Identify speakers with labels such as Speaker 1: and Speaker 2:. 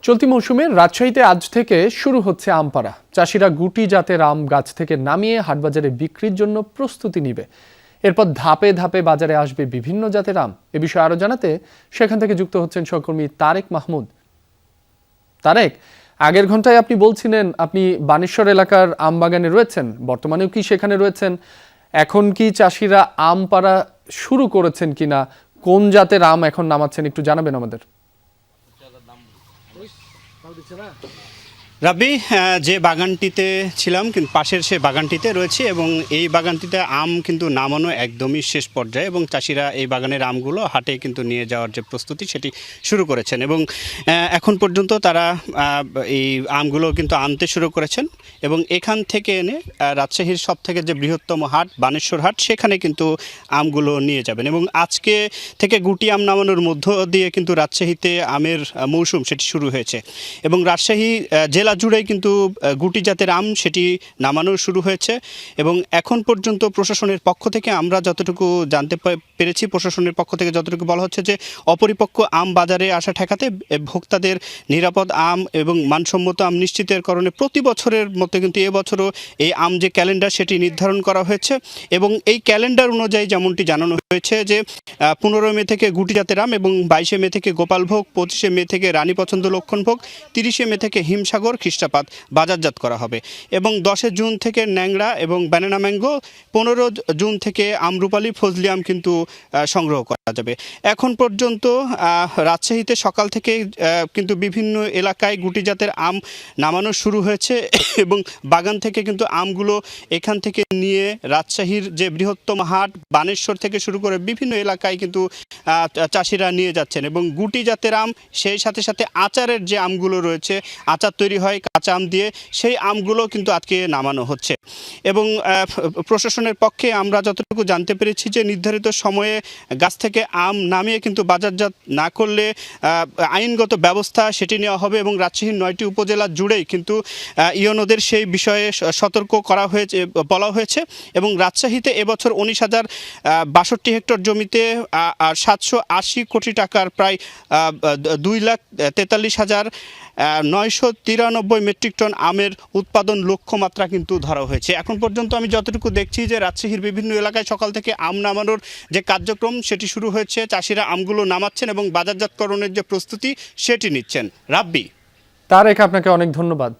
Speaker 1: চলতি মৌসুমে রাজশাহীতে আজ থেকে শুরু হচ্ছে আম পাড়া। চাষিরা গুটি জাতের আম গাছ থেকে নামিয়ে হাটবাজারে বিক্রির জন্য প্রস্তুতি নিবে। এরপর ধাপে ধাপে বাজারে আসবে বিভিন্ন জাতের আম। এ বিষয়ে আরো জানাতে সেখান থেকে যুক্ত হচ্ছেন সহকর্মী তারেক মাহমুদ। তারেক, আগের ঘন্টায় আপনি বলছিলেন আপনি বানেশ্বর এলাকার আম বাগানে রয়েছেন, বর্তমানেও কি সেখানে রয়েছেন? এখন কি চাষিরা আম পাড়া শুরু করেছেন কিনা, কোন জাতের আম এখন নামাচ্ছেন, একটু জানাবেন আমাদের।
Speaker 2: রাব্বি, যে বাগানটিতে ছিলাম কিন্তু পাশের সে বাগানটিতে রয়েছে এবং এই বাগানটিতে আম কিন্তু নামানো একদমই শেষ পর্যায়ে এবং চাষিরা এই বাগানের আমগুলো হাটে কিন্তু নিয়ে যাওয়ার যে প্রস্তুতি সেটি শুরু করেছেন এবং এখন পর্যন্ত তারা এই আমগুলো কিন্তু আনতে শুরু করেছেন এবং এখান থেকে এনে রাজশাহীর সব থেকে যে বৃহত্তম হাট বানেশ্বর হাট সেখানে কিন্তু আমগুলো নিয়ে যাবেন এবং আজকে থেকে গুটি আম নামানোর মধ্য দিয়ে কিন্তু রাজশাহীতে আমের মৌসুম সেটি শুরু হয়েছে এবং রাজশাহী জেলা জুড়েই কিন্তু গুটি জাতের আম সেটি নামানো শুরু হয়েছে এবং এখন পর্যন্ত প্রশাসনের পক্ষ থেকে আমরা যতটুকু জানতে পেরেছি, প্রশাসনের পক্ষ থেকে যতটুকু বলা হচ্ছে যে অপরিপক্ক আম বাজারে আসা ঠেকাতে ভোক্তাদের নিরাপদ আম এবং মানসম্মত আম নিশ্চিতের কারণে প্রতি বছরের মতো কিন্তু এবছরও এই আম যে ক্যালেন্ডার সেটি নির্ধারণ করা হয়েছে এবং এই ক্যালেন্ডার অনুযায়ী যেমনটি জানানো হয়েছে যে 15 মে থেকে গুটি জাতের আম এবং 22 মে থেকে গোপালভোগ, 25 মে থেকে রানী পছন্দ লক্ষণভোগ, 30 মে থেকে হিমসাগর খ্রিস্টাপাত বাজারজাত করা হবে এবং 10 জুন থেকে ন্যাংরা এবং ব্যানানা ম্যাঙ্গো, 15 জুন থেকে আমরুপালি ফজলি আম কিন্তু সংগ্রহ করা যাবে। এখন পর্যন্ত রাজশাহীতে সকাল থেকে কিন্তু বিভিন্ন এলাকায় গুটি জাতের আম নামানো শুরু হয়েছে এবং বাগান থেকে কিন্তু আমগুলো এখান থেকে নিয়ে রাজশাহীর যে বৃহত্তম হাট বানেশ্বর থেকে শুরু করে বিভিন্ন এলাকায় কিন্তু চাষিরা নিয়ে যাচ্ছেন এবং গুটি জাতের আম সেই সাথে সাথে আচারের যে আমগুলো রয়েছে, আচার তৈরি হয় কাঁচা আম দিয়ে, সেই আমগুলো কিন্তু আজকে নামানো হচ্ছে এবং প্রশাসনের পক্ষে আমরা যতটুকু জানতে পেরেছি যে নির্ধারিত সময়ে গাছ থেকে আম নামিয়ে কিন্তু বাজারজাত না করলে আইনগত ব্যবস্থা সেটি নেওয়া হবে এবং রাজশাহীর 9টি উপজেলা জুড়েই কিন্তু ইউনোদের সেই বিষয়ে সতর্ক করা হয়েছে বলা হয়েছে এবং রাজশাহীতে এবছর 19,062 হেক্টর জমিতে 780 কোটি টাকার প্রায় 2,43,993 মেট্রিক টন আমের উৎপাদন লক্ষ্যমাত্রা কিন্তু ধরা হয়েছে। এখন পর্যন্ত আমি যতটুকু দেখছি যে রাজশাহীর বিভিন্ন এলাকায় সকাল থেকে আম নামানোর যে কার্যক্রম সেটি শুরু হয়েছে, চাষিরা আমগুলো নামাচ্ছেন এবং বাজারজাতকরণের যে প্রস্তুতি সেটি নিচ্ছেন। রাব্বি,
Speaker 1: তারেক, আপনাকে অনেক ধন্যবাদ।